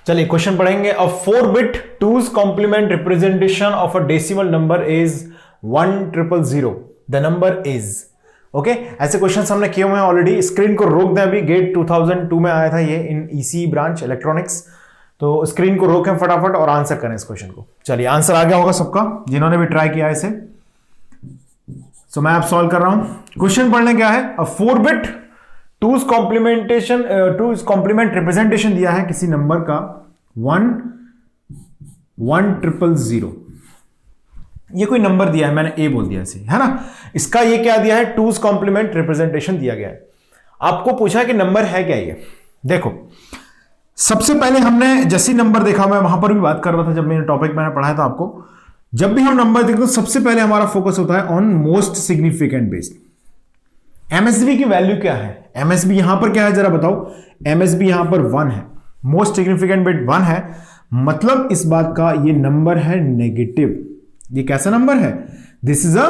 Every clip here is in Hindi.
चलिए क्वेश्चन पढ़ेंगे। अ 4-bit 2's complement representation of a decimal number is 1000. The number is okay ऐसे क्वेश्चन हमने किए हुए हैं ऑलरेडी। स्क्रीन को रोक दें, अभी गेट 2002 में आया था ये इन ईसी ब्रांच इलेक्ट्रॉनिक्स। तो स्क्रीन को रोकें फटाफट और आंसर करें इस क्वेश्चन को। चलिए आंसर आ गया होगा सबका जिन्होंने भी ट्राई किया इसे। सो मैं अब सॉल्व कर रहा हूं। क्वेश्चन पढ़ने क्या है, अ 4-bit 2's complement रिप्रेजेंटेशन दिया है किसी नंबर का 11000। ये कोई नंबर दिया है, मैंने ए बोल दिया इसे, है ना। इसका ये क्या दिया है, 2's complement रिप्रेजेंटेशन दिया गया है। आपको पूछा है कि नंबर है क्या ये। देखो सबसे पहले हमने जैसी नंबर देखा, मैं वहां पर भी बात कर रहा था जब मैंने टॉपिक मैंने पढ़ाया था आपको। जब भी हम नंबर देखते हैं सबसे पहले हमारा फोकस होता है on most significant based. MSB की वैल्यू क्या है, एमएसबी यहां पर क्या है जरा बताओ। एमएसबी यहां पर 1 है, मोस्ट सिग्निफिकेंट बिट 1 है, मतलब इस बात का ये नंबर है नेगेटिव। ये कैसा नंबर है, this is a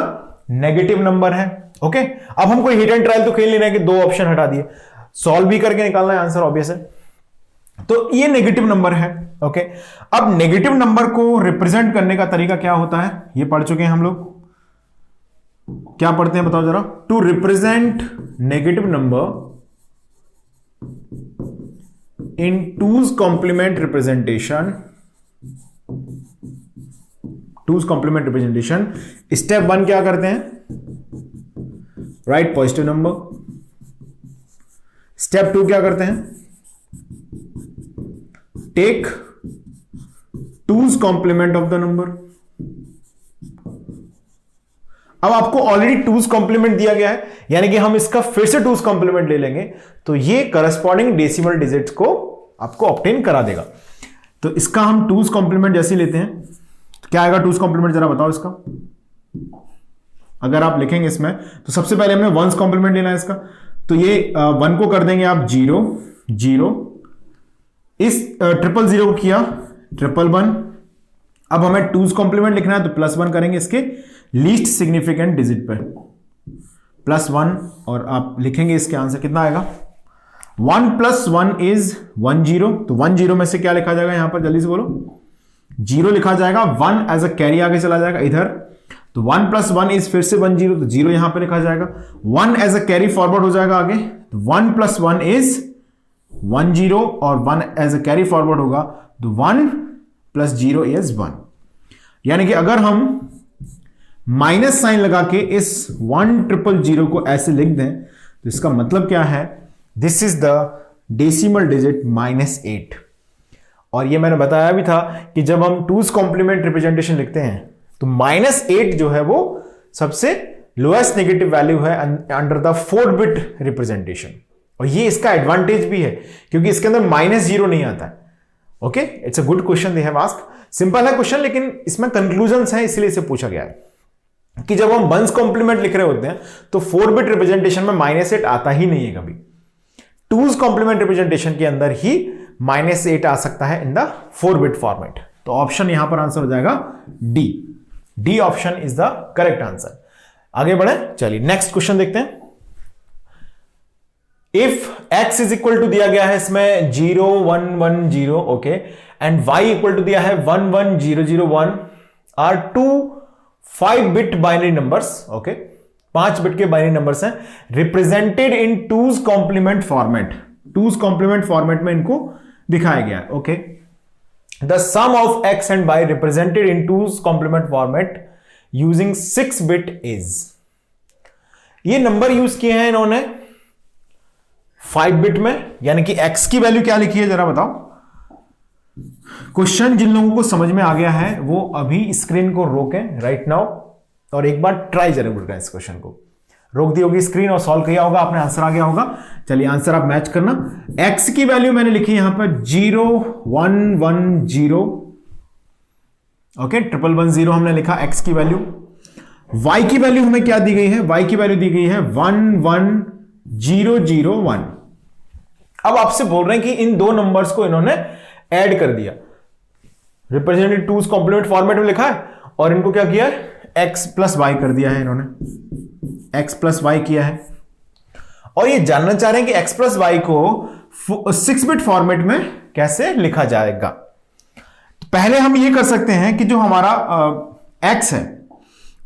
negative number है। ओके अब हम कोई हिट एंड ट्रायल तो खेल नहीं रहे कि 2 ऑप्शन हटा दिए, सॉल्व भी करके निकालना है आंसर ऑब्वियस है। तो ये नेगेटिव नंबर है। ओके अब नेगेटिव नंबर को रिप्रेजेंट करने का तरीका क्या होता है, ये पढ़ चुके हैं हम लोग। क्या पढ़ते हैं बताओ जरा। To represent negative number in 2's complement representation, 2's complement representation, step 1 क्या करते हैं, राइट पॉजिटिव नंबर। स्टेप 2 क्या करते हैं, take 2's complement of the number. अब आपको ऑलरेडी 2's complement दिया गया है, यानी कि हम इसका फिर से 2's complement ले लेंगे तो ये करस्पॉन्डिंग डेसिमल डिजिट्स को आपको ऑब्टेन करा देगा। तो इसका हम 2's complement जैसे लेते हैं तो क्या आएगा 2's complement जरा बताओ इसका। अगर आप लिखेंगे इसमें तो सबसे पहले हमने 1's complement लेना है इसका, तो ये 1 को कर देंगे आप 0 0, इस 000 को किया 111। अब हमें 2's complement लिखना है तो +1 करेंगे इसके लीस्ट सिग्निफिकेंट डिजिट पर, +1, और आप लिखेंगे इसके आंसर कितना आएगा। 1 + 1 इज 10, तो 10 में से क्या लिखा जाएगा यहां पर, जल्दी से बोलो। 0 लिखा जाएगा, 1 एज अ कैरी आगे चला जाएगा इधर, तो 1 + 1 इज फिर से 10, तो 0 यहां पर लिखा जाएगा। 1 एज अ कैरी फॉरवर्ड हो जाएगा आगे, तो 1 + 1 इज 10, और 1 एज अ कैरी फॉरवर्ड होगा तो 1 + 0 इज 1। यानी कि अगर हम माइनस साइन लगा के इस 1000 को ऐसे लिख दें तो इसका मतलब क्या है, this is the decimal digit -8। और ये मैंने बताया भी था कि जब हम 2's complement रिप्रेजेंटेशन लिखते हैं तो -8 जो है वो सबसे लोएस्ट नेगेटिव वैल्यू है अंडर द 4-bit रिप्रेजेंटेशन। और ये इसका एडवांटेज भी है क्योंकि इसके अंदर -0 नहीं आता है। Okay it's a good question they have asked. Simple है क्वेश्चन लेकिन इसमें कंक्लूजन्स हैं, इसलिए इसे पूछा गया है कि जब हम 1's complement लिख रहे होते हैं तो 4-bit रिप्रेजेंटेशन में -8 आता ही नहीं है कभी। 2's complement रिप्रेजेंटेशन के अंदर ही -8 आ सकता है इन द 4-bit फॉर्मेट। तो ऑप्शन यहां पर आंसर हो जाएगा D option is the correct answer. आगे बढ़े, चलिए नेक्स्ट क्वेश्चन देखते हैं। If x is equal to दिया गया है इसमें 0 1 1 0, okay, and y equal to दिया है 1 1 0 0 1 are 2 5-bit binary numbers. Okay 5 bit के बाइनरी नंबर्स हैं, represented in 2's complement format. 2's complement format में इनको दिखाया गया है। Okay the sum of x and y represented in 2's complement format using 6-bit is. ये नंबर यूज किए हैं इन्होंने 5-bit में, यानी कि x की वैल्यू क्या लिखी है जरा बताओ। क्वेश्चन जिन लोगों को समझ में आ गया है वो अभी स्क्रीन को रोकें राइट नाउ और एक बार ट्राई जरूर करें। इस क्वेश्चन को रोक दी होगी स्क्रीन और सॉल्व किया होगा आपने, आंसर आ गया होगा। चलिए आंसर आप मैच करना। x की वैल्यू मैंने लिखी यहां पर 0 1 1 0, ओके 1 हमने लिखा x की वैल्यू। y की वैल्यू हमें क्या दी गई है, y की वैल्यू दी गई है 1 1 0 0 1। अब आपसे बोल रहे हैं कि इन दो नंबर्स को इन्होंने ऐड कर दिया, रिप्रेजेंटेड 2's complement फॉर्मेट में लिखा है और इनको क्या किया है x + y कर दिया है इन्होंने, x + y किया है। और ये जानना चाह रहे हैं कि x + y को 6-bit फॉर्मेट में कैसे लिखा जाएगा? तो पहले हम ये कर सकते हैं कि जो हमारा x है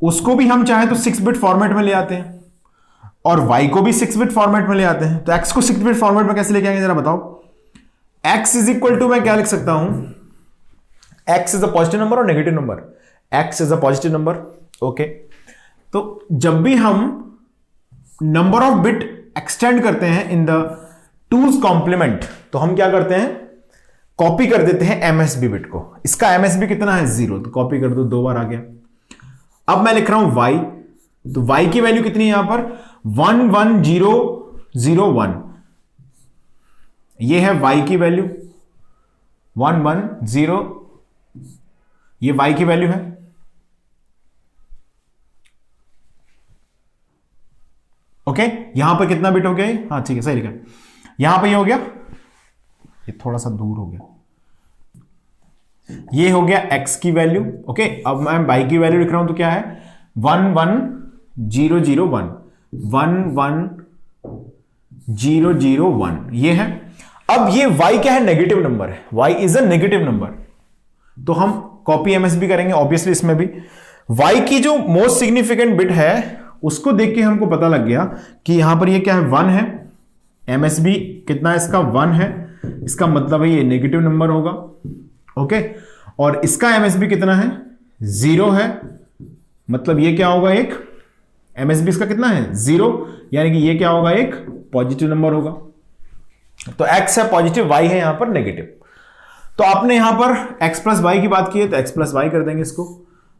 उसको भी हम चाहे तो 6 बिट फॉर्मेट में ले आते हैं और y को भी 6 बिट फॉर्मेट में ले आते हैं। तो x को 6 बिट फॉर्मेट में कैसे लेके आएंगे जरा बताओ? x इज इक्वल टू मैं क्या लिख सकता हूं? x is a positive number और negative number? x is a positive number. Okay, तो जब भी हम नंबर ऑफ बिट एक्सटेंड करते हैं इन द 2's कॉम्प्लीमेंट तो हम क्या करते हैं? कॉपी कर देते हैं MSB बिट को। इसका MSB कितना है? 0, तो कॉपी कर दो, 2 बार आ गया। अब मैं लिख रहा हूं y, तो y की वैल्यू कितनी है यहां पर? 1 1 0 0 1। ये है y की वैल्यू 1 1 0, ये y की वैल्यू है। ओके, यहां पर कितना बिट हो गया? हाँ ठीक है, सही लिखा। यहां पर ये हो गया, ये थोड़ा सा दूर हो गया, ये हो गया x की वैल्यू। ओके, अब मैं y की वैल्यू लिख रहा हूं तो क्या है? 1 1 0 0 1 1 1 0 0 1, ये है। अब ये y क्या है? नेगेटिव नंबर है, y is a negative number, तो हम कॉपी MSB करेंगे ऑब्वियसली इसमें भी। y की जो मोस्ट सिग्निफिकेंट बिट है उसको देख के हमको पता लग गया कि यहां पर ये क्या है? 1 है। MSB कितना है इसका? 1 है, इसका मतलब है ये नेगेटिव नंबर होगा। ओके, और इसका MSB कितना है? 0 है, मतलब ये क्या होगा? एक MSB इसका कितना है? 0, यानी कि ये क्या होगा? एक पॉजिटिव नंबर होगा। तो x है पॉजिटिव, y है यहां पर नेगेटिव। तो आपने यहां पर x प्लस वाई की बात की है तो x प्लस वाई कर देंगे, इसको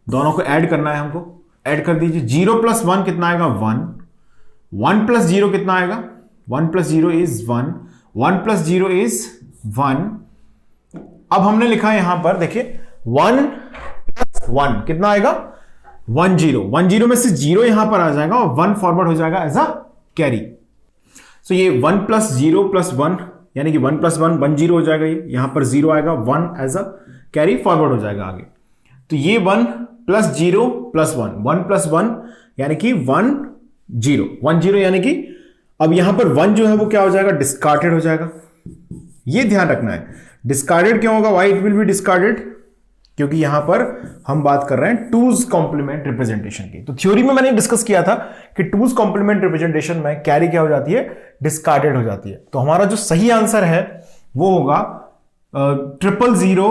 दोनों को ऐड करना है हमको। ऐड कर दीजिए। 0 प्लस 1 कितना आएगा? 1। 1 प्लस 0 कितना आएगा? 1 प्लस 0 इज 1। 1 plus 0 is 1। अब हमने लिखा यहां पर देखिए 1 प्लस 1 कितना आएगा? 1 0। 1 0 में से 0 यहां पर आ जाएगा और 1 फॉरवर्ड हो जाएगा एज अ कैरी। सो ये 1 प्लस 0 प्लस 1 यानी कि 1 प्लस 1 1 0 हो जाएगा। ये यहां पर 0 आएगा, 1 एज अ कैरी फॉरवर्ड हो जाएगा आगे। तो ये 1 प्लस 0 प्लस 1, 1 प्लस 1 यानी कि 1 0, 1 0 यानी कि अब यहां पर 1 जो है वो क्या हो जाएगा? डिस्कार्डेड हो जाएगा। ये ध्यान रखना है। डिस्कार्डेड क्यों होगा? Why it will be discarded? क्योंकि यहां पर हम बात कर रहे हैं 2's कॉम्प्लीमेंट रिप्रेजेंटेशन की। तो थ्योरी में मैंने डिस्कस किया था कि 2's कॉम्प्लीमेंट रिप्रेजेंटेशन में कैरी क्या हो जाती है? डिस्कार्डेड हो जाती है। तो हमारा जो सही आंसर है वो होगा 0 0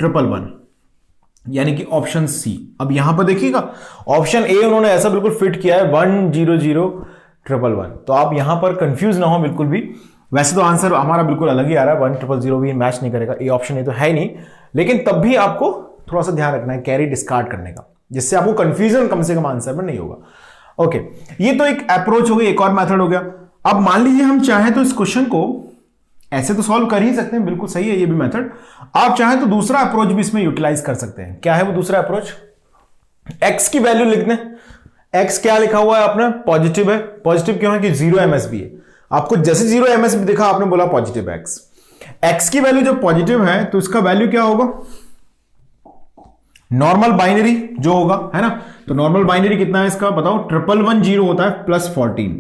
1 1 1, यानी कि ऑप्शन सी। अब यहां पर देखिएगा ऑप्शन ए उन्होंने ऐसा बिल्कुल फिट किया है 1 0 0 1 1 1। तो आप यहां पर कंफ्यूज ना हो बिल्कुल भी। वैसे तो आंसर हमारा बिल्कुल अलग ही आ रहा है, 1 0 0 भी मैच नहीं करेगा, ये ऑप्शन ए तो है ही नहीं। लेकिन तब भी आपको थोड़ा सा ध्यान रखना है कैरी डिस्कार्ड करने का, जिससे आपको कंफ्यूजन कम से कम आंसर में नहीं होगा। ओके, ये तो एक अप्रोच हो गई, एक और मेथड हो गया। अब मान लीजिए हम चाहें तो इस क्वेश्चन को ऐसे तो सॉल्व कर ही सकते हैं, बिल्कुल सही है ये भी मेथड। आप चाहें तो दूसरा अप्रोच भी इसमें यूटिलाइज कर सकते हैं। क्या है वो दूसरा अप्रोच? x की वैल्यू लिख दें। x क्या लिखा हुआ है अपना? पॉजिटिव है। पॉजिटिव क्यों है? कि 0 MSB है। आपको जैसे 0 MSB दिखा आपने बोला पॉजिटिव x। x की वैल्यू जब पॉजिटिव है तो इसका वैल्यू क्या होगा? नॉर्मल बाइनरी जो होगा, है ना। तो नॉर्मल बाइनरी कितना है इसका बताओ? 1 1 1 0 होता है प्लस 14।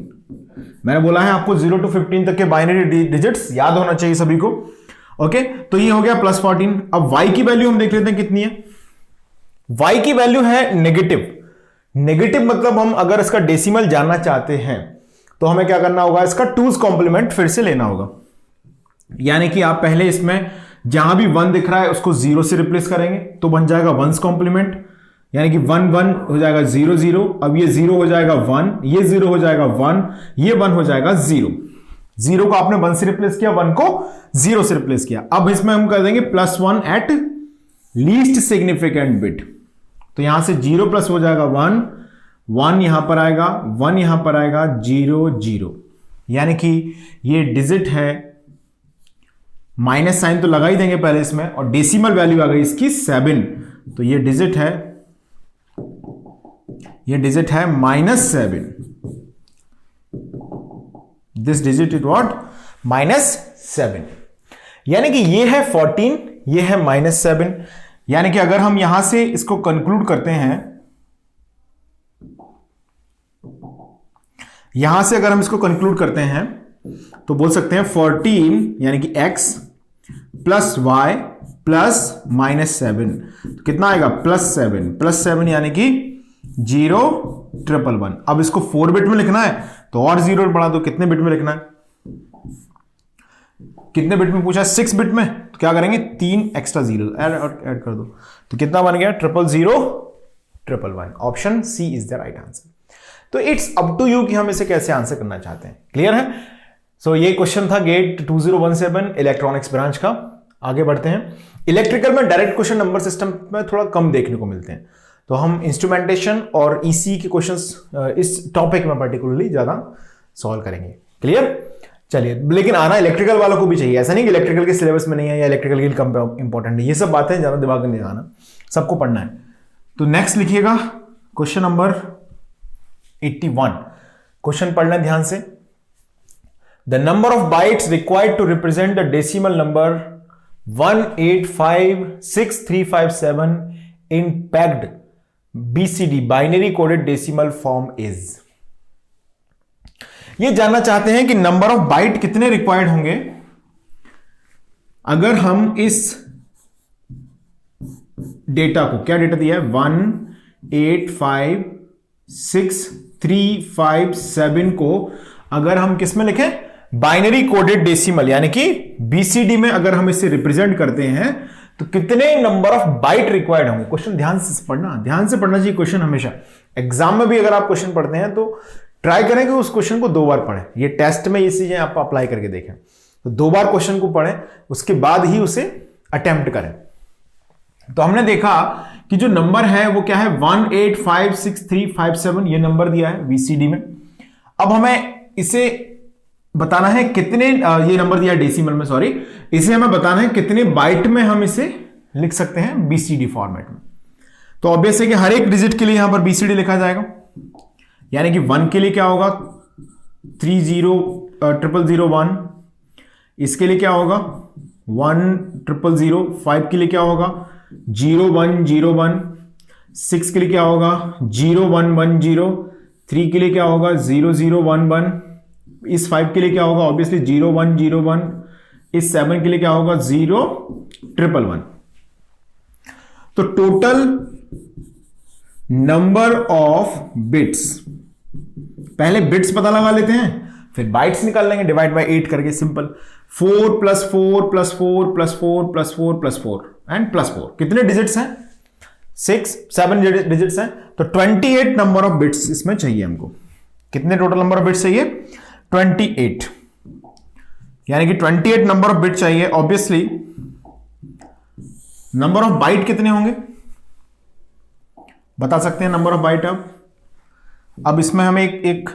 मैंने बोला है आपको 0 to 15 तक के बाइनरी डिजिट्स याद होना चाहिए सभी को। ओके, तो ये हो गया प्लस 14। अब y की वैल्यू हम देख लेते हैं कितनी है। y की वैल्यू है नेगेटिव। नेगेटिव मतलब हम अगर इसका डेसिमल जानना चाहते हैं तो हमें क्या करना होगा? इसका 2's कॉम्प्लीमेंट फिर से लेना होगा। यानी कि आप पहले इसमें जहां भी 1 दिख रहा है उसको 0 से रिप्लेस करेंगे तो बन जाएगा 1's कॉम्प्लीमेंट, यानी कि 1 1 हो जाएगा 0 0। अब ये 0 हो जाएगा 1, ये 0 हो जाएगा 1, ये 1 हो जाएगा 0। 0 को आपने 1 से रिप्लेस किया, 1 को 0 से रिप्लेस किया। अब इसमें हम कर देंगे plus 1 at least significant bit. तो यहां से 0 प्लस हो जाएगा 1, 1 यहां पर आएगा, 1 यहां पर आएगा, 0 0, यानी कि ये डिजिट है। माइनस साइन तो लगा ही देंगे पहले इसमें, और डेसिमल वैल्यू आ गई इसकी 7। तो ये डिजिट है, ये डिजिट है -7। This digit is what? -7। यानी कि ये है 14, ये है -7। यानी कि अगर हम यहां से इसको कंक्लूड करते हैं, यहां से अगर हम इसको कंक्लूड करते हैं तो बोल सकते हैं 14 यानी कि x प्लस वाई प्लस -7, तो कितना आएगा +7 यानी कि 01111। अब इसको 4 बिट में लिखना है तो और 0 बढ़ा दो, कितने बिट में लिखना है, कितने बिट में पूछा है, 6 बिट में, तो क्या करेंगे 3 एक्स्ट्रा 0 ऐड कर दो, तो कितना बन गया 0001111। Option C is the right answer. तो इट्स अप टू यू कि हम इसे कैसे आंसर करना चाहते हैं। क्लियर है? सो ये क्वेश्चन था गेट 2017 इलेक्ट्रॉनिक्स ब्रांच का। आगे बढ़ते हैं। इलेक्ट्रिकल में डायरेक्ट क्वेश्चन नंबर सिस्टम में थोड़ा कम देखने को मिलते हैं, तो हम इंस्ट्रूमेंटेशन और ईसी के क्वेश्चंस इस टॉपिक में पर्टिकुलरली ज्यादा सॉल्व करेंगे। क्लियर? चलिए, लेकिन आना इलेक्ट्रिकल वालों को भी चाहिए, ऐसा नहीं कि इलेक्ट्रिकल के सिलेबस में नहीं है या इलेक्ट्रिकल के लिए कम इंपॉर्टेंट है, ये सब बातें ज्यादा दिमाग में नहीं आना, सबको पढ़ना है। तो नेक्स्ट लिखिएगा क्वेश्चन नंबर 81। क्वेश्चन पढ़ना ध्यान से। The number of bytes required to represent the decimal number 1856357 in packed BCD binary coded decimal form is. ये जानना चाहते हैं कि नंबर ऑफ बाइट कितने रिक्वायर्ड होंगे अगर हम इस डेटा को, क्या डेटा दिया है 1856357 को अगर हम किस में लिखें, बाइनरी कोडेड डेसिमल यानी कि BCD में अगर हम इसे रिप्रेजेंट करते हैं तो कितने नंबर ऑफ बाइट रिक्वायर्ड होंगे। क्वेश्चन ध्यान से पढ़ना चाहिए क्वेश्चन हमेशा। एग्जाम में भी अगर आप क्वेश्चन पढ़ते हैं तो ट्राई करें कि उस क्वेश्चन को 2 बार पढ़ें। ये टेस्ट में ये चीजें आप अप्लाई करके देखें, तो 2 बार क्वेश्चन को पढ़ें, उसके बाद ही उसे अटेम्प्ट करें। तो हमने देखा कि जो नंबर है वो क्या है 1856357, ये नंबर दिया है BCD में। अब हमें इसे बताना है कितने, ये नंबर दिया है डेसिमल में, सॉरी, इसे हमें बताना है कितने बाइट में हम इसे लिख सकते हैं BCD फॉर्मेट में। तो ऑब्वियस है कि हर एक डिजिट के लिए यहां पर BCD लिखा जाएगा, यानी कि 1 के लिए क्या होगा 300001, इसके लिए क्या होगा 1000, 5 के लिए क्या होगा 0101, 6 के लिए क्या होगा 0110, 3 के लिए क्या होगा 0011, इस 5 के लिए क्या होगा ऑब्वियसली 0101, इस 7 के लिए क्या होगा 0111। तो टोटल नंबर ऑफ बिट्स, पहले बिट्स पता लगा लेते हैं फिर बाइट्स निकाल लेंगे डिवाइड बाय 8 करके, सिंपल। 4 + 4 + 4 + 4 + 4 + 4 एंड +4, कितने डिजिट्स हैं 7 डिजिट्स हैं, तो 28 नंबर ऑफ बिट्स इसमें चाहिए हमको। कितने टोटल नंबर ऑफ बिट्स चाहिए 28, यानी कि 28 नंबर ऑफ बिट चाहिए। ऑब्वियसली नंबर ऑफ बाइट कितने होंगे बता सकते हैं नंबर ऑफ बाइट। अब इसमें हमें एक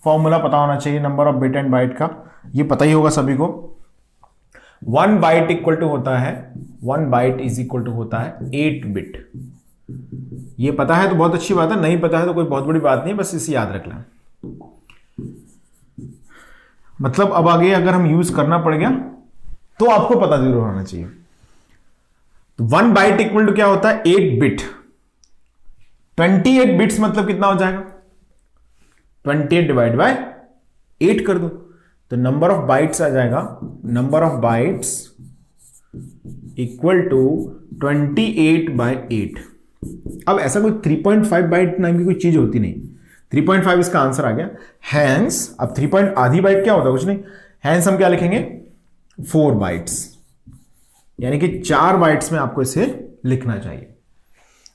फॉर्मूला पता होना चाहिए number of bit and byte का, ये पता ही होगा सभी को। 1 बाइट इक्वल टू होता है 1 बाइट इज इक्वल टू होता है 8 बिट। ये पता है तो बहुत अच्छी बात है, नहीं पता है तो कोई बहुत बड़ी बात नहीं, बस इसे याद रख लें। मतलब अब आगे अगर हम यूज करना पड़ गया तो आपको पता जरूर होना चाहिए। तो 1 बाइट इक्वल टू क्या होता है 8 बिट। 28 बिट्स मतलब कितना हो जाएगा 28 डिवाइड बाय 8 कर दो, तो नंबर ऑफ बाइट्स आ जाएगा, number of bytes equal to 28/8। अब ऐसा कोई 3.5 बाइट नाम की कोई चीज होती नहीं, 3.5 इसका आंसर आ गया। हैंस अब 3. आधी बाइट क्या होता है, कुछ नहीं, हैंस हम क्या लिखेंगे 4 बाइट्स, यानी कि 4 बाइट्स में आपको इसे लिखना चाहिए।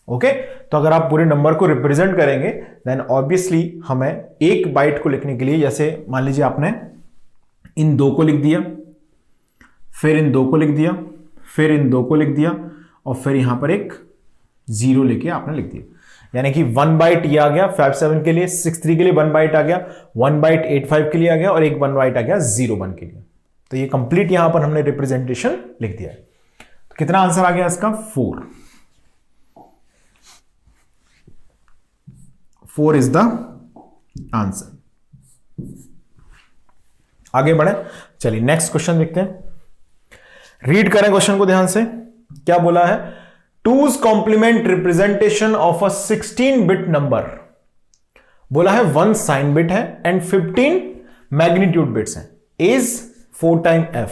ओके, तो अगर आप पूरे नंबर को रिप्रेजेंट करेंगे देन ऑब्वियसली हमें 1 बाइट को लिखने के लिए, जैसे मान लीजिए आपने इन 2 को लिख दिया, फिर इन 2 को लिख दिया, फिर इन 2 को लिख दिया, और फिर यहां पर एक 0 लेके आपने लिख दिया, यानी कि 1 बाइट ये आ गया 57 के लिए, 63 के लिए 1 बाइट आ गया, 1 बाइट 85 के लिए आ गया, और एक 1 बाइट आ गया 01 के लिए। तो ये कंप्लीट यहां पर हमने रिप्रेजेंटेशन लिख दिया है। तो कितना आंसर आ गया इसका 4 इज द आंसर। आगे बढ़े, चलिए नेक्स्ट क्वेश्चन देखते हैं। रीड करें क्वेश्चन को ध्यान से। क्या बोला है 2's complement representation of a 16 bit number. बोला है 1 साइन बिट है एंड 15 मैग्नीट्यूड बिट्स हैं, is 4 time f।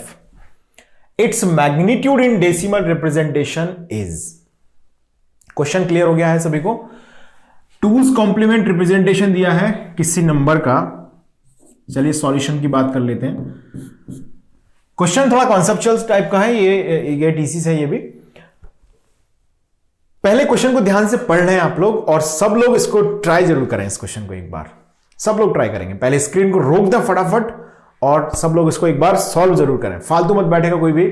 It's magnitude in decimal representation is. Question clear हो गया है सभी को? टूज कॉम्प्लीमेंट रिप्रेजेंटेशन दिया है किसी नंबर का। चलिए सॉल्यूशन की बात कर लेते हैं। क्वेश्चन थोड़ा कॉन्सेप्चुअल टाइप का है, ये टीसी से, ये भी। पहले क्वेश्चन को ध्यान से पढ़ लें आप लोग, और सब लोग इसको ट्राई जरूर करें। इस क्वेश्चन को एक बार सब लोग ट्राई करेंगे। पहले स्क्रीन को रोक दें फटाफट, और सब लोग इसको एक बार सॉल्व जरूर करें। फालतू मत बैठेगा कोई भी,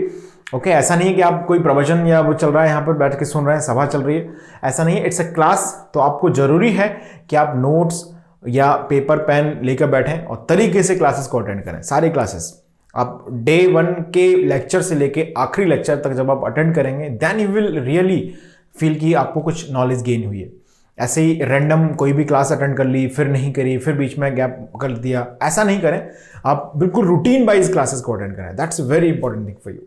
ओके? ऐसा नहीं है कि आप कोई प्रवचन या वो चल रहा है यहां पर बैठ के सुन रहे हैं, सभा चल रही है, ऐसा नहीं है। It's a class. तो आपको जरूरी है कि आप नोट्स या पेपर पेन लेकर बैठें और तरीके से क्लासेस को अटेंड करें। सारी क्लासेस आप डे 1 के लेक्चर से लेके आखिरी लेक्चर तक जब आप अटेंड करेंगे, then you will really feel कि आपको कुछ नॉलेज गेन हुई है। ऐसे ही रैंडम कोई भी क्लास अटेंड कर ली, फिर नहीं करी, फिर बीच में गैप कर दिया, ऐसा नहीं करें। आप बिल्कुल रूटीन वाइज क्लासेस को अटेंड करें। That's very important thing for you,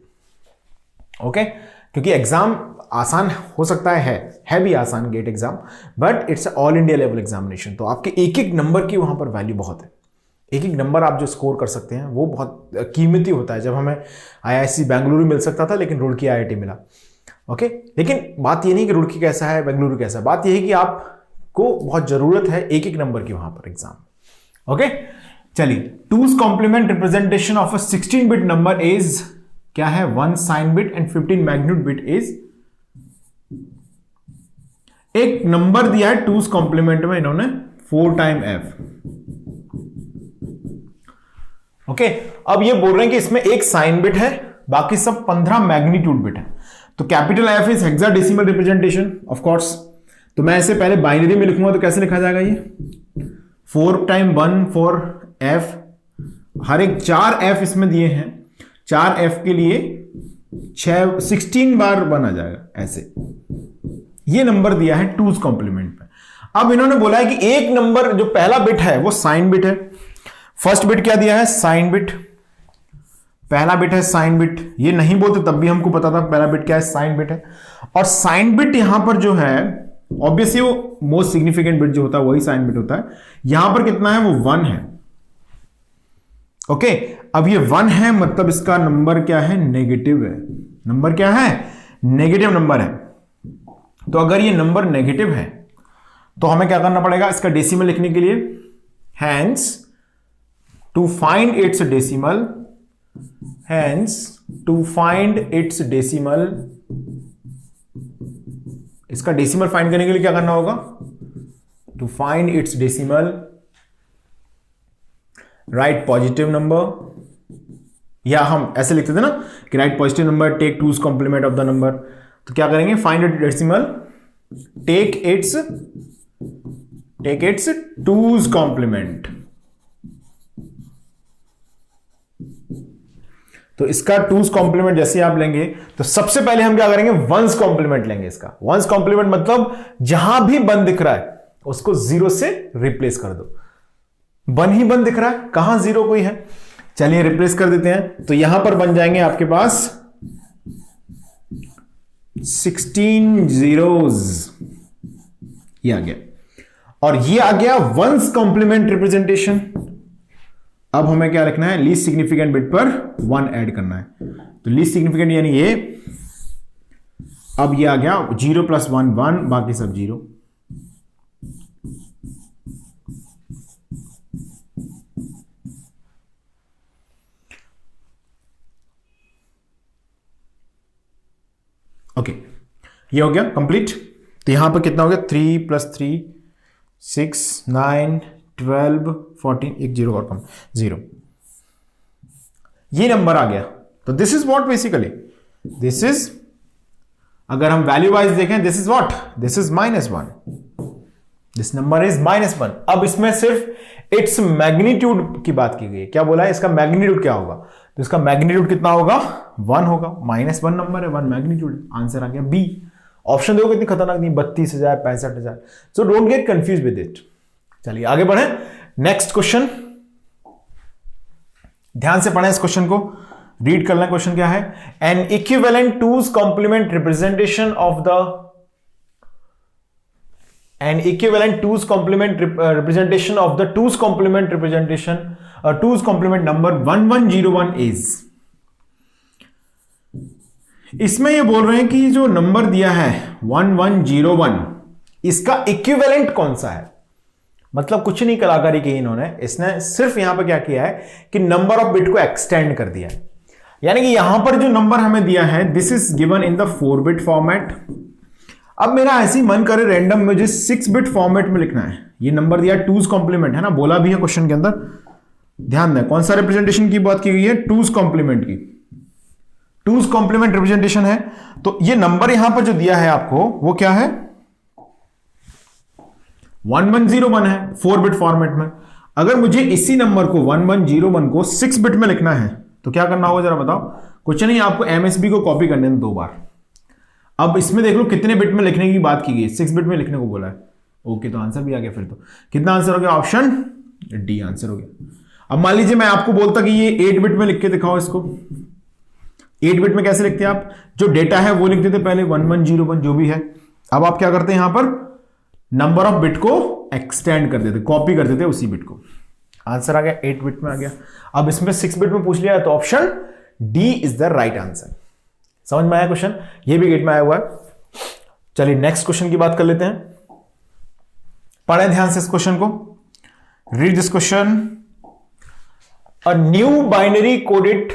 okay? क्योंकि एग्जाम आसान हो सकता है भी आसान GATE exam, but it's all India level examination. तो आपके एक एक नंबर की वहां पर वैल्यू बहुत है। एक एक नंबर आप जो स्कोर कर सकते हैं वो बहुत कीमती होता है। जब हमें आईआईसी बेंगलुरु मिल सकता था, लेकिन रुड़की आईआईटी मिला, ओके? लेकिन बात ये नहीं कि रुड़की कैसा है, बेंगलुरु कैसा है, बात यह है कि आपको बहुत जरूरत है एक एक नंबर की वहां पर एग्जाम, ओके? चलिए, two's complement representation of a 16 bit number is क्या है? 1 sign bit and 15 magnitude bit is. एक नंबर दिया है टूज कॉम्प्लीमेंट में इन्होंने 4 टाइम f, ओके? अब ये बोल रहे हैं कि इसमें एक साइन बिट है, बाकी सब 15 मैग्नीट्यूड बिट है। तो capital F is hexadecimal representation of course. तो मैं इसे पहले बाइनरी में लिखूंगा, तो कैसे लिखा जाएगा? ये 4 टाइम 1 फॉर f, हर एक 4 f इसमें दिए हैं। 4 f के लिए 16 बार 1 आ जाएगा, ऐसे। ये नंबर दिया है टूज कॉम्प्लीमेंट में। अब इन्होंने बोला है कि एक नंबर जो पहला बिट है वो साइन बिट है। फर्स्ट बिट क्या दिया है? Sign bit. पहला बिट है साइन बिट। ये नहीं बोलते तब भी हमको पता था पहला बिट क्या है, साइन बिट है। और साइन बिट यहां पर जो है, ऑब्वियसली वो मोस्ट सिग्निफिकेंट बिट जो होता है वही साइन बिट होता है। यहां पर कितना है? वो 1 है, ओके? अब ये 1 है, मतलब इसका नंबर क्या है? नेगेटिव है। नंबर क्या है? नेगेटिव नंबर है। तो अगर ये नंबर नेगेटिव है तो हमें क्या करना पड़ेगा इसका डेसिमल लिखने के लिए? Hence to find its decimal, hence to find its decimal, इसका डेसिमल फाइंड करने के लिए क्या करना होगा? To find its decimal right positive number, या हम ऐसे लिखते थे ना कि right positive number, take two's complement of the number. तो क्या करेंगे? Find it decimal, take its two's complement. तो इसका टूज कॉम्प्लीमेंट जैसे आप लेंगे तो सबसे पहले हम क्या करेंगे? वंस कॉम्प्लीमेंट लेंगे इसका। वंस कॉम्प्लीमेंट मतलब जहां भी 1 दिख रहा है उसको 0 से रिप्लेस कर दो। 1 ही 1 दिख रहा है, कहां 0 कोई है? चलिए रिप्लेस कर देते हैं। तो यहां पर बन जाएंगे आपके पास 16 zeros, ये आ गया। और ये आ गया वंस कॉम्प्लीमेंट रिप्रेजेंटेशन। अब हमें क्या लिखना है? लीस्ट सिग्निफिकेंट बिट पर 1 ऐड करना है। तो लीस्ट सिग्निफिकेंट यानी ये, अब ये आ गया 0 + 1 1, बाकी सब 0। ओके, ये हो गया कंप्लीट। तो यहां पर कितना हो गया? 3 + 3 6 9 12 14, एक 0 और कम, 0। ये नंबर आ गया। तो this is what basically, this is, अगर हम वैल्यू वाइज देखें, this is what? This is -1। This number is -1। अब इसमें सिर्फ इट्स मैग्नीट्यूड की बात की गई है। क्या बोला है? इसका मैग्नीट्यूड क्या होगा? तो इसका मैग्नीट्यूड कितना होगा? 1 होगा। -1 नंबर है, 1 मैग्नीट्यूड। आंसर आ गया बी। ऑप्शन देखो कितनी खतरनाक नहीं, 32,000 65,000। So don't get confuse with it. चलिए आगे बढ़े। नेक्स्ट क्वेश्चन, ध्यान से पढ़ें इस क्वेश्चन को, रीड कर लें। क्वेश्चन क्या है? An equivalent two's complement representation of the, an equivalent 2's complement representation of the 2's complement representation 2's complement number 1101 is। इसमें ये बोल रहे हैं कि जो नंबर दिया है 1101, इसका इक्विवेलेंट कौन सा है। मतलब कुछ नहीं कलाकारी की इन्होंने, इसने सिर्फ यहां पर क्या किया है कि नंबर ऑफ बिट को एक्सटेंड कर दिया है। यानी कि यहां पर जो नंबर हमें दिया है this is given in the 4 bit format. अब मेरा ऐसे ही मन करे रैंडम मुझे 6 बिट फॉर्मेट में लिखना है। ये नंबर दिया 2's कॉम्प्लीमेंट है ना, बोला भी है क्वेश्चन के अंदर, ध्यान दें कौन सा रिप्रेजेंटेशन की बात की गई है, 2's कॉम्प्लीमेंट की। 2's कॉम्प्लीमेंट रिप्रेजेंटेशन है, तो ये नंबर यहां पर जो दिया है आपको वो क्या है 1101 है 4 बिट फॉर्मेट में। अगर मुझे इसी नंबर को 1101 को 6 बिट में लिखना है तो क्या करना होगा जरा बताओ। कुछ नहीं, आपको एमएसबी को कॉपी करने दें 2 बार। अब इसमें देख लो कितने बिट में लिखने की बात की गई, 6 बिट में लिखने को बोला है। ओके, तो आंसर भी आ गया। फिर तो कितना आंसर हो गया, ऑप्शन डी आंसर हो गया। अब मान लीजिए मैं आपको बोलता कि ये 8 बिट में लिख के दिखाओ इसको। 8 बिट में कैसे लिखते हैं आप, जो डेटा है वो लिखते थे पहले 1101 जो भी है। अब आप क्या करते हैं यहां पर नंबर ऑफ बिट को एक्सटेंड कर देते, कॉपी कर देते उसी बिट को। आंसर आ गया 8 बिट में आ गया। अब इसमें 6 बिट में पूछ लिया है तो option D is the right answer. समझ में आया क्वेश्चन, ये भी गेट में आया हुआ है। चलिए नेक्स्ट क्वेश्चन की बात कर लेते हैं। पढ़ें ध्यान से इस क्वेश्चन को, read this question. A new binary coded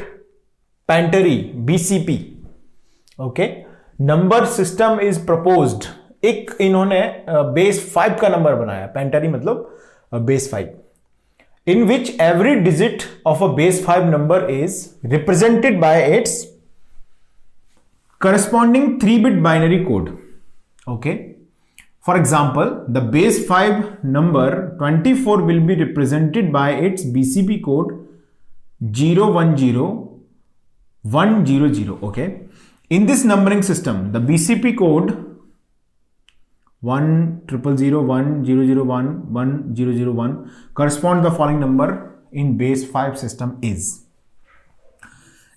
pentary BCP okay number system is proposed. एक इन्होंने बेस 5 का नंबर बनाया, पेंटरी मतलब base 5, in which every digit of a base 5 number is represented by its corresponding 3-bit binary code. Okay. For example, the base 5 number 24 will be represented by its BCP code 010100. Okay. In this numbering system, the BCP code 1000100110001 correspond the following number in base 5 system is।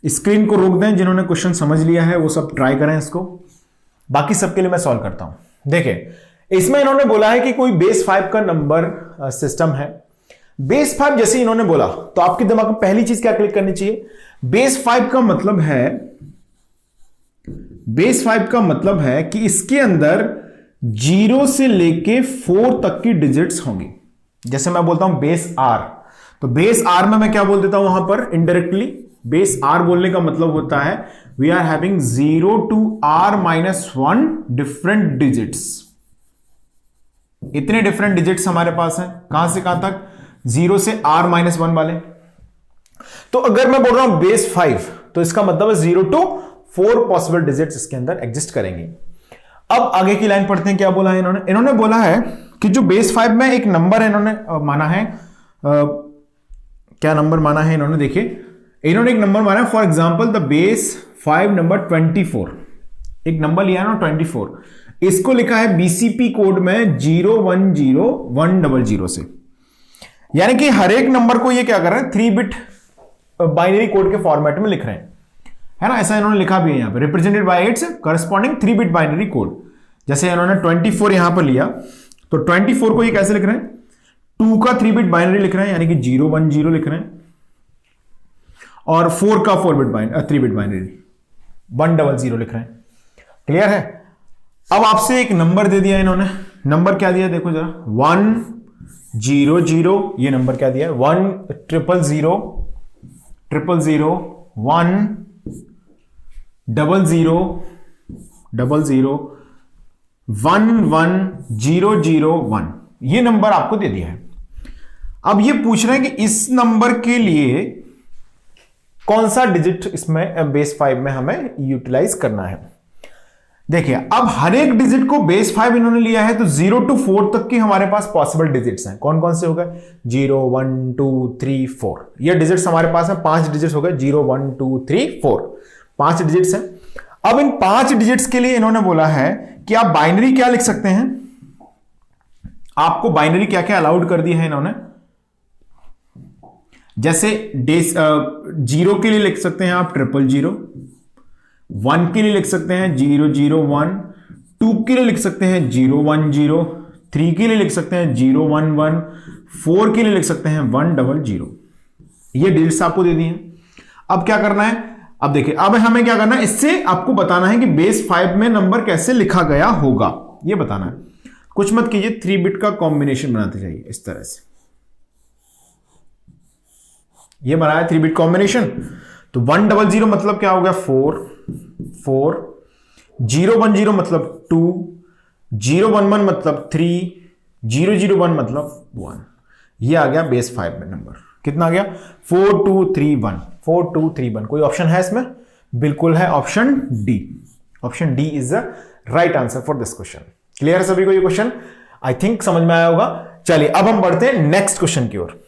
Screen को रोक दें, जिन्होंने क्वेश्चन समझ लिया है वो सब ट्राई करें इसको, बाकी सबके लिए मैं सॉल्व करता हूं। देखिए इसमें इन्होंने बोला है कि कोई बेस 5 का नंबर सिस्टम है। बेस 5 जैसे इन्होंने बोला तो आपके दिमाग में पहली चीज क्या क्लिक करनी चाहिए, बेस 5 का मतलब है, बेस 5 का मतलब है कि इसके अंदर 0 से लेके 4 तक की डिजिट्स होंगी। जैसे मैं बोलता हूं बेस आर, तो बेस आर में मैं क्या बोल देता हूं वहां पर इनडायरेक्टली, बेस आर बोलने का मतलब होता है we are having 0 to r-1 different digits. इतने डिफरेंट डिजिट्स हमारे पास हैं, कहां से कहां तक, 0 से r-1 वाले। तो अगर मैं बोल रहा हूं बेस 5 तो इसका मतलब है 0 to 4 पॉसिबल डिजिट्स इसके अंदर एग्जिस्ट करेंगे। अब आगे की लाइन पढ़ते हैं, क्या बोला है इन्होंने। इन्होंने बोला है कि जो बेस 5 में एक नंबर इन्होंने माना है, क्या नंबर माना है इन्होंने, देखिए इन्होंने एक नंबर माना है, for example the base 5 number 24, एक नंबर लिया ना 24, इसको लिखा है बीसीपी कोड में 010100 से। यानी कि हर एक नंबर को ये क्या कर रहे हैं 3 बिट बाइनरी कोड के फॉर्मेट में लिख रहे हैं, है ना। ऐसा इन्होंने लिखा भी है यहां पे, represented by it's corresponding 3 bit binary code. जैसे इन्होंने 24 यहां पर लिया तो 24 को ये कैसे लिख रहे हैं, 2 का 3 बिट बाइनरी लिख रहे हैं, यानी कि 010 लिख रहे हैं, और 4 का 3 बिट बाइनरी 100 लिख रहे हैं। क्लियर है। अब आपसे एक नंबर दे दिया इन्होंने, नंबर क्या दिया देखो जरा, 100, ये नंबर क्या दिया, 1000000 11001 ये नंबर आपको दे दिया है। अब ये पूछ रहे हैं कि इस नंबर के लिए कौन सा डिजिट इसमें बेस 5 में हमें यूटिलाइज करना है। देखिए अब हर एक डिजिट को बेस 5 इन्होंने लिया है तो 0 to 4 तक की हमारे पास पॉसिबल डिजिट्स हैं। कौन कौन से हो गए, 0 1 2 3 4, ये डिजिट्स हमारे पास हैं, 5 डिजिट्स हो गए, 0 1 2 3 4, 5 डिजिट्स हैं। अब इन 5 डिजिट्स के लिए इन्होंने बोला है कि आप बाइनरी क्या लिख सकते हैं, आपको बाइनरी क्या क्या अलाउड कर दी है इन्होंने। जैसे 0 के लिए लिख सकते हैं आप 000, 1 के लिए लिख सकते हैं 001, 2 के लिए लिख सकते हैं 010, 3 के लिए लिख सकते हैं 011, 4 के लिए लिख सकते हैं 100। ये डिजिट्स आपको दे दी हैं। अब क्या करना है, अब देखिए, अब हमें क्या करना है, इससे आपको बताना है कि बेस 5 में नंबर कैसे लिखा गया होगा, ये बताना है। कुछ मत कीजिए, 3 बिट का कॉम्बिनेशन बनाते जाइए इस तरह से। ये बनाया 3 बिट कॉम्बिनेशन। तो 100 मतलब क्या हो गया, 4 4, 010 मतलब 2, 011 मतलब 3, 001 मतलब 1। ये आ गया बेस 5 में नंबर। कितना आ गया, 4231, 4231। कोई ऑप्शन है इसमें? बिल्कुल है, option D. Option D is the right answer for this question. Clear है सभी को ये क्वेश्चन? आई थिंक समझ में आया होगा। चलिए अब हम बढ़ते हैं नेक्स्ट क्वेश्चन की ओर।